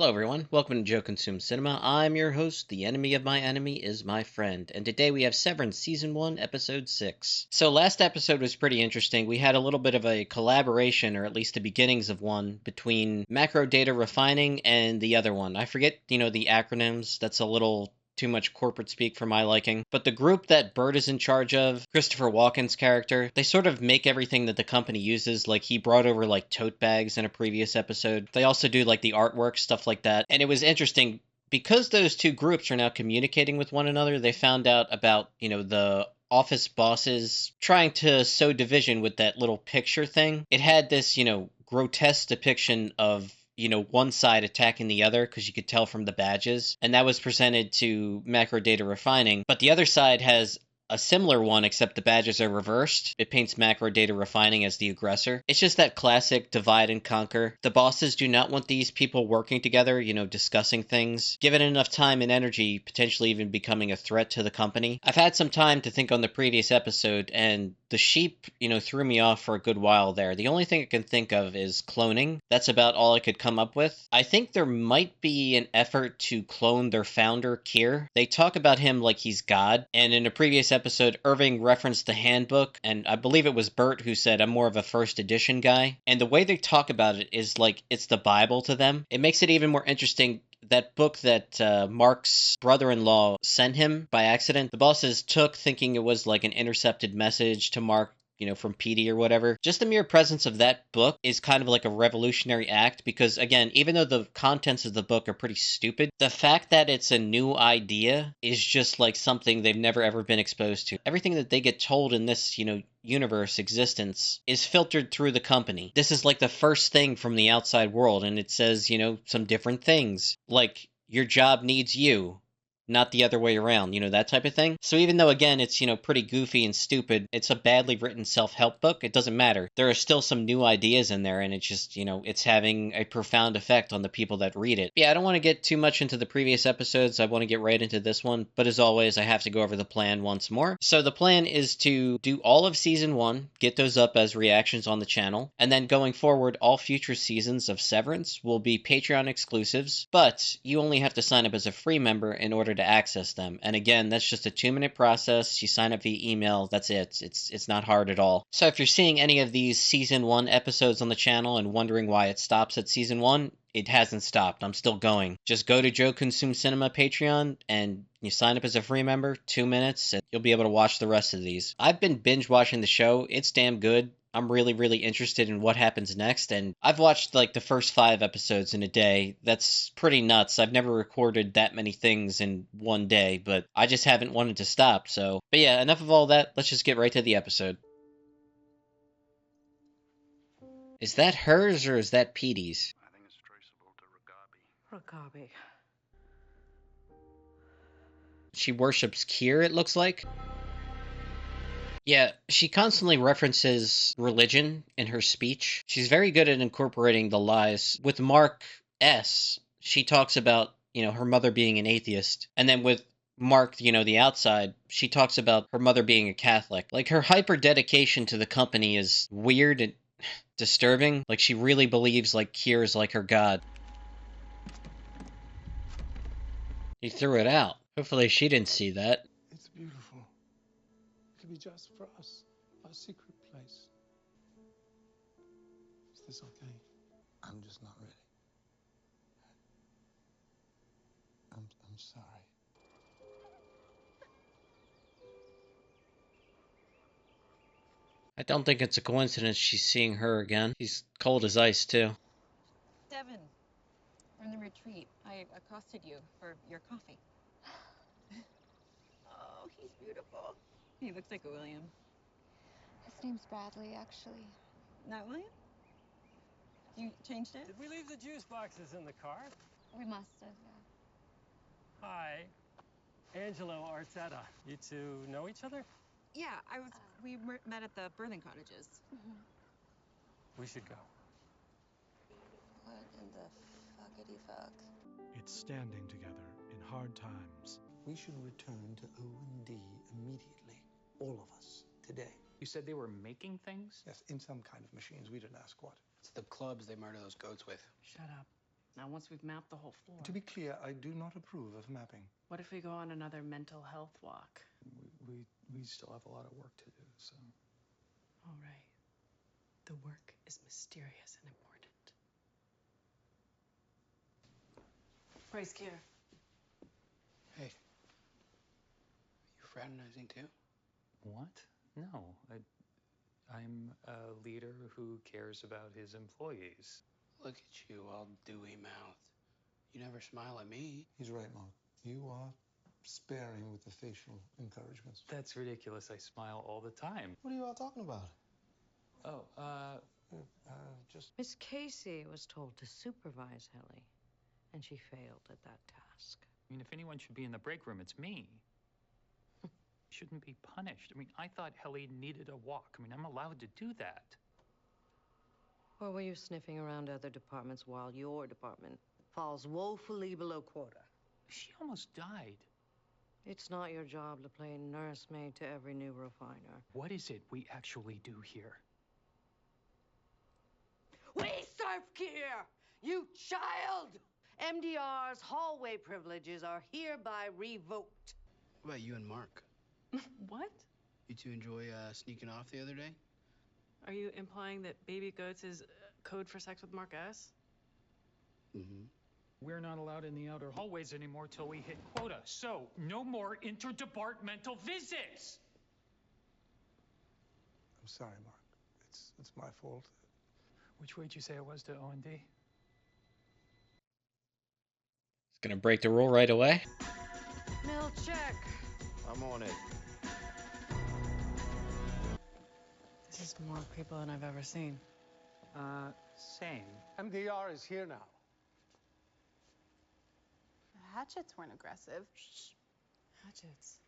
Hello, everyone. Welcome to Joe Consumes Cinema. I'm your host. The enemy of my enemy is my friend. And today we have Severance Season 1, Episode 6. So last episode was pretty interesting. We had a little bit of a collaboration, or at least the beginnings of one, between Macro Data Refining and the other one. I forget, the acronyms. That's a little too much corporate speak for my liking. But the group that Bert is in charge of, Christopher Walken's character, they sort of make everything that the company uses. Like, he brought over, tote bags in a previous episode. They also do, the artwork, stuff like that. And it was interesting, because those two groups are now communicating with one another, they found out about, the office bosses trying to sow division with that little picture thing. It had this, grotesque depiction of one side attacking the other because you could tell from the badges. And that was presented to Macro Data Refining. But the other side has a similar one, except the badges are reversed. It paints Macro Data Refining as the aggressor. It's just that classic divide and conquer. The bosses do not want these people working together, discussing things. Given enough time and energy, potentially even becoming a threat to the company. I've had some time to think on the previous episode, and the sheep, threw me off for a good while there. The only thing I can think of is cloning. That's about all I could come up with. I think there might be an effort to clone their founder, Kier. They talk about him like he's God, and in a previous episode, Irving referenced the handbook, and I believe it was Bert who said, I'm more of a first edition guy. And the way they talk about it is like it's the Bible to them. It makes it even more interesting. That book that Mark's brother-in-law sent him by accident, the bosses took thinking it was like an intercepted message to Mark, from PD or whatever. Just the mere presence of that book is kind of like a revolutionary act because, again, even though the contents of the book are pretty stupid, the fact that it's a new idea is just like something they've never ever been exposed to. Everything that they get told in this, universe existence is filtered through the company. This is like the first thing from the outside world, and it says, some different things. Like, your job needs you, not the other way around, that type of thing. So even though, again, it's, pretty goofy and stupid, it's a badly written self-help book, it doesn't matter. There are still some new ideas in there, and it's just, it's having a profound effect on the people that read it. Yeah, I don't want to get too much into the previous episodes. I want to get right into this one, but as always, I have to go over the plan once more. So the plan is to do all of Season 1, get those up as reactions on the channel, and then going forward, all future seasons of Severance will be Patreon exclusives, but you only have to sign up as a free member in order to access them. And again, that's just a 2-minute process. You sign up via email. That's it. It's not hard at all. So if you're seeing any of these Season 1 episodes on the channel and wondering why it stops at Season 1, it hasn't stopped. I'm still going. Just go to Joe Consume Cinema Patreon and you sign up as a free member, 2 minutes, and you'll be able to watch the rest of these. I've been binge watching the show. It's damn good. I'm really, really interested in what happens next, and I've watched the first 5 episodes in a day. That's pretty nuts. I've never recorded that many things in one day, but I just haven't wanted to stop, so. But yeah, enough of all that. Let's just get right to the episode. Is that hers or is that Petey's? I think it's traceable to Ragabi. Ragabi. She worships Kier, it looks like. Yeah, she constantly references religion in her speech. She's very good at incorporating the lies. With Mark S., she talks about, her mother being an atheist. And then with Mark, the outside, she talks about her mother being a Catholic. Like, her hyper dedication to the company is weird and disturbing. Like, she really believes, Kier is like her god. He threw it out. Hopefully she didn't see that. It's beautiful. It'll be just for us, our secret place. Is this okay? I'm just not ready. I'm sorry. I don't think it's a coincidence she's seeing her again. He's cold as ice, too. Devin, from the retreat, I accosted you for your coffee. Oh, he's beautiful. He looks like a William. His name's Bradley, actually. Not William? You changed it? Did we leave the juice boxes in the car? We must have, yeah. Hi, Angelo Arteta. You two know each other? Yeah, we met at the birthing cottages. We should go. What in the fuckity fuck? It's standing together in hard times. We should return to O&D immediately. All of us, today. You said they were making things? Yes, in some kind of machines. We didn't ask what. It's the clubs they murder those goats with. Shut up. Now, once we've mapped the whole floor, To be clear, I do not approve of mapping. what if we go on another mental health walk? We still have a lot of work to do, so. All right. The work is mysterious and important. Bryce Gear. Hey. You fraternizing too? What? No. I'm a leader who cares about his employees. Look at you, all dewy-mouthed. You never smile at me. He's right, Mark. You are sparing with the facial encouragements. That's ridiculous. I smile all the time. What are you all talking about? Oh, Just... Miss Casey was told to supervise Helly, and she failed at that task. I mean, if anyone should be in the break room, it's me. Shouldn't be punished. I mean, I thought Helly needed a walk. I mean, I'm allowed to do that. Or were you sniffing around other departments while your department falls woefully below quota? She almost died. It's not your job to play nursemaid to every new refiner. What is it we actually do here? We serve gear, you child! MDR's hallway privileges are hereby revoked. What about you and Mark? What? You two enjoy sneaking off the other day? Are you implying that baby goats is code for sex with Mark S? Mm-hmm. We're not allowed in the outer hallways anymore till we hit quota. So, no more interdepartmental visits! I'm sorry, Mark. It's my fault. Which way'd you say it was to O&D? It's gonna break the rule right away. Mill check. I'm on it. This is more people than I've ever seen. Same. MDR is here now. The hatchets weren't aggressive. Hatchets.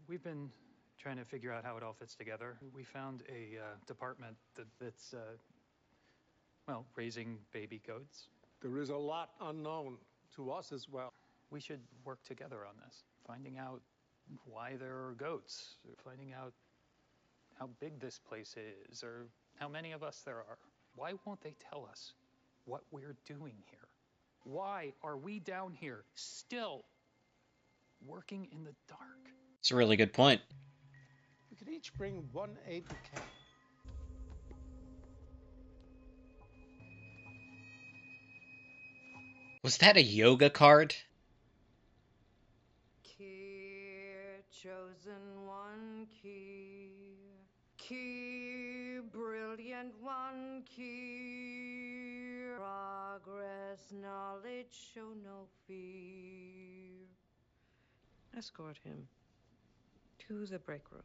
We've been trying to figure out how it all fits together. We found a department that's well, raising baby goats. There is a lot unknown to us as well. We should work together on this, finding out why there are goats, or finding out how big this place is, or how many of us there are. Why won't they tell us what we're doing here? Why are we down here still working in the dark? It's a really good point. We could each bring one aide to camp. Was that a yoga card? Kier, chosen one, Kier, brilliant one, Kier, progress, knowledge, show no fear. Escort him to the break room.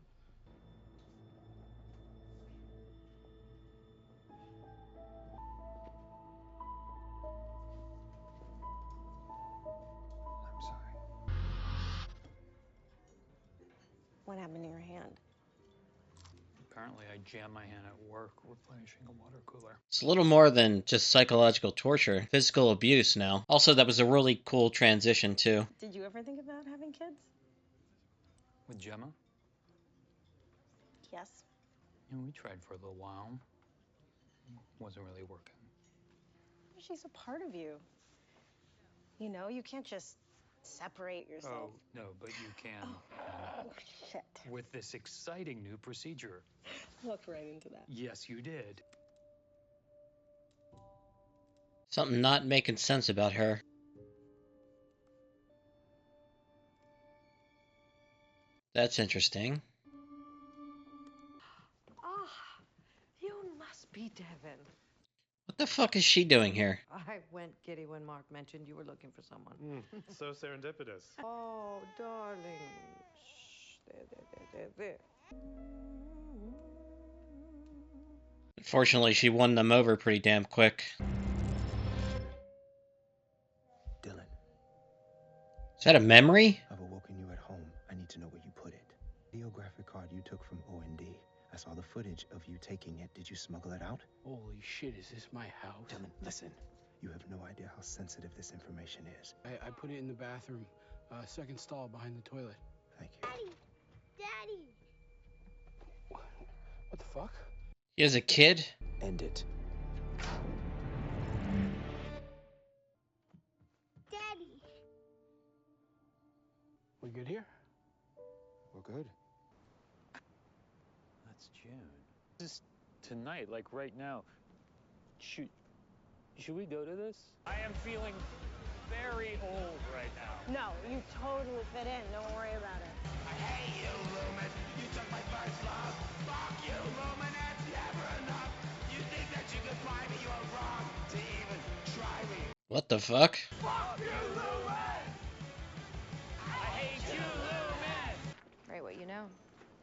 I'm sorry. What happened to your hand? Apparently, I jammed my hand at work replenishing a water cooler. It's a little more than just psychological torture, physical abuse now. Also, that was a really cool transition, too. Did you ever think about having kids? With Gemma? Yes. Yeah, we tried for a little while. Wasn't really working. She's a part of you. You know, you can't just separate yourself. Oh, no, but you can. Oh, shit. With this exciting new procedure. Looked right into that. Yes, you did. Something not making sense about her. That's interesting. Ah, you must be Devin. What the fuck is she doing here? I went giddy when Mark mentioned you were looking for someone. So serendipitous. Oh, darling. Shh, there. Fortunately, she won them over pretty damn quick. Dylan, Is that a memory? I've awoken you at home. I need to know where you put it. Videographic card you took from O&D. I saw the footage of you taking it. Did you smuggle it out? Holy shit, is this my house? Dylan, listen. You have no idea how sensitive this information is. I put it in the bathroom, second stall behind the toilet. Thank you. Daddy! What the fuck? He has a kid? End it. good here? We're good. That's June. Just tonight, like right now. Should we go to this? I am feeling very old right now. No, you totally fit in. Don't worry about it. I hate you, Lumen. You took my first love. Fuck you, Lumen. It's never enough. You think that you can find me? You are wrong to even try me. What the fuck? Fuck you, Lumen! I hate you, Lumen! Write what you know,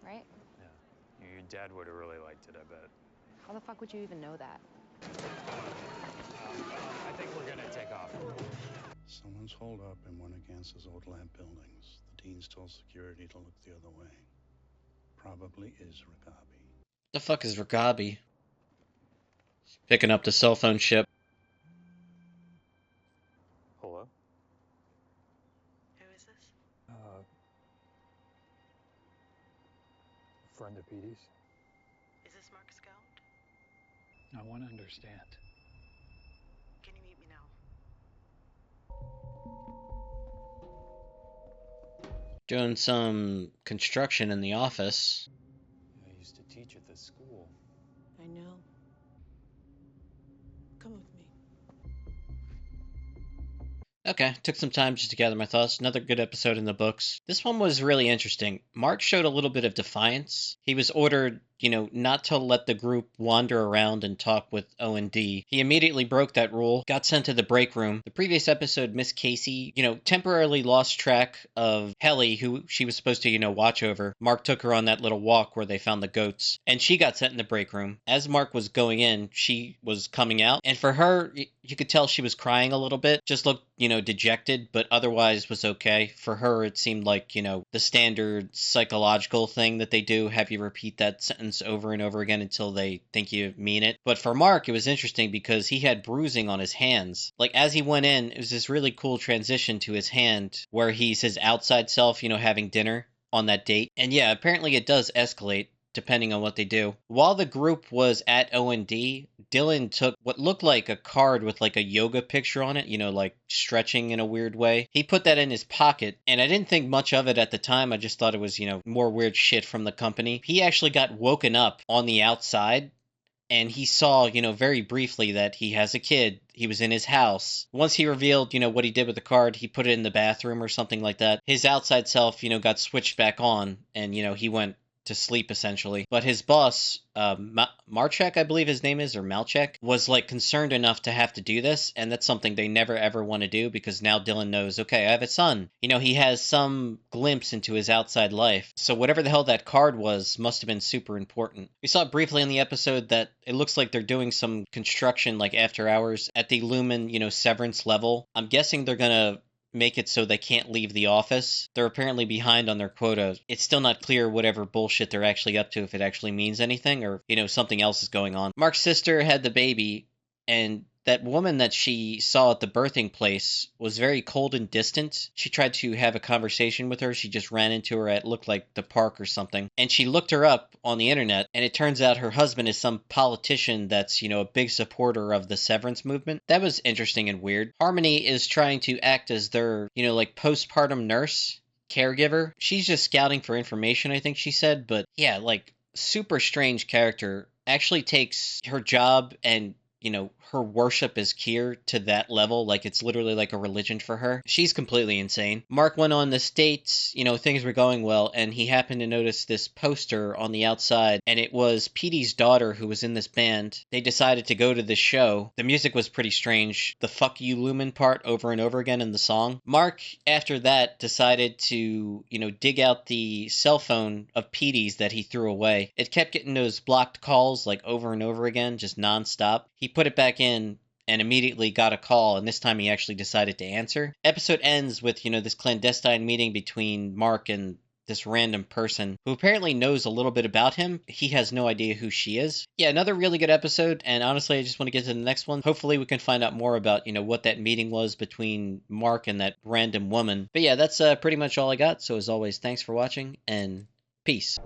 right? Yeah. Your dad would have really liked it, I bet. How the fuck would you even know that? I think we're gonna take off. Someone's holed up in one of Gance's old lab buildings. The dean's told security to look the other way. Probably is Ragabi. The fuck is Ragabi? Picking up the cell phone ship. Hello? Who is this? Friend of Petey's. Is this Mark Scout? I want to understand. Can you meet me now? Doing some construction in the office. I used to teach at this school. I know. Come with me. Okay, took some time just to gather my thoughts. Another good episode in the books. This one was really interesting. Mark showed a little bit of defiance. He was ordered, not to let the group wander around and talk with O&D. He immediately broke that rule, got sent to the break room. The previous episode, Miss Casey, temporarily lost track of Helly, who she was supposed to, watch over. Mark took her on that little walk where they found the goats, and she got sent in the break room. As Mark was going in, she was coming out, and for her, you could tell she was crying a little bit. Just looked, dejected, but otherwise was okay. For her, it seemed like, the standard psychological thing that they do, have you repeat that sentence over and over again until they think you mean it. But for Mark, it was interesting because he had bruising on his hands. Like, as he went in, it was this really cool transition to his hand where he's his outside self, having dinner on that date. And yeah, apparently it does escalate depending on what they do. While the group was at O&D, Dylan took what looked like a card with like a yoga picture on it, like stretching in a weird way. He put that in his pocket, and I didn't think much of it at the time. I just thought it was, more weird shit from the company. He actually got woken up on the outside, and he saw, very briefly that he has a kid. He was in his house. Once he revealed, what he did with the card, he put it in the bathroom or something like that. His outside self, got switched back on, and, he went to sleep essentially. But his boss, Marchek, I believe his name is, or Malchek, was like concerned enough to have to do this, and that's something they never ever want to do because now Dylan knows, okay, I have a son. He has some glimpse into his outside life. So whatever the hell that card was must have been super important. We saw briefly in the episode that it looks like they're doing some construction like after hours at the Lumen, Severance level. I'm guessing they're gonna make it so they can't leave the office. They're apparently behind on their quota. It's still not clear whatever bullshit they're actually up to, if it actually means anything or, something else is going on. Mark's sister had the baby, and that woman that she saw at the birthing place was very cold and distant. She tried to have a conversation with her. She just ran into her at, looked like the park or something. And she looked her up on the internet, and it turns out her husband is some politician that's, a big supporter of the Severance movement. That was interesting and weird. Harmony is trying to act as their, postpartum nurse, caregiver. She's just scouting for information, I think she said. But yeah, super strange character. Actually takes her job and her worship is Kier to that level. Like, it's literally like a religion for her. She's completely insane. Mark went on this date, things were going well, and he happened to notice this poster on the outside, and it was Petey's daughter who was in this band. They decided to go to this show. The music was pretty strange. The fuck you Lumen part over and over again in the song. Mark, after that, decided to, dig out the cell phone of Petey's that he threw away. It kept getting those blocked calls, like, over and over again, just nonstop. He put it back in and immediately got a call, and this time he actually decided to answer. Episode ends with, this clandestine meeting between Mark and this random person who apparently knows a little bit about him. He has no idea who she is. Yeah, another really good episode, and honestly, I just want to get to the next one. Hopefully we can find out more about, what that meeting was between Mark and that random woman. But yeah, that's pretty much all I got. So as always, thanks for watching, and peace.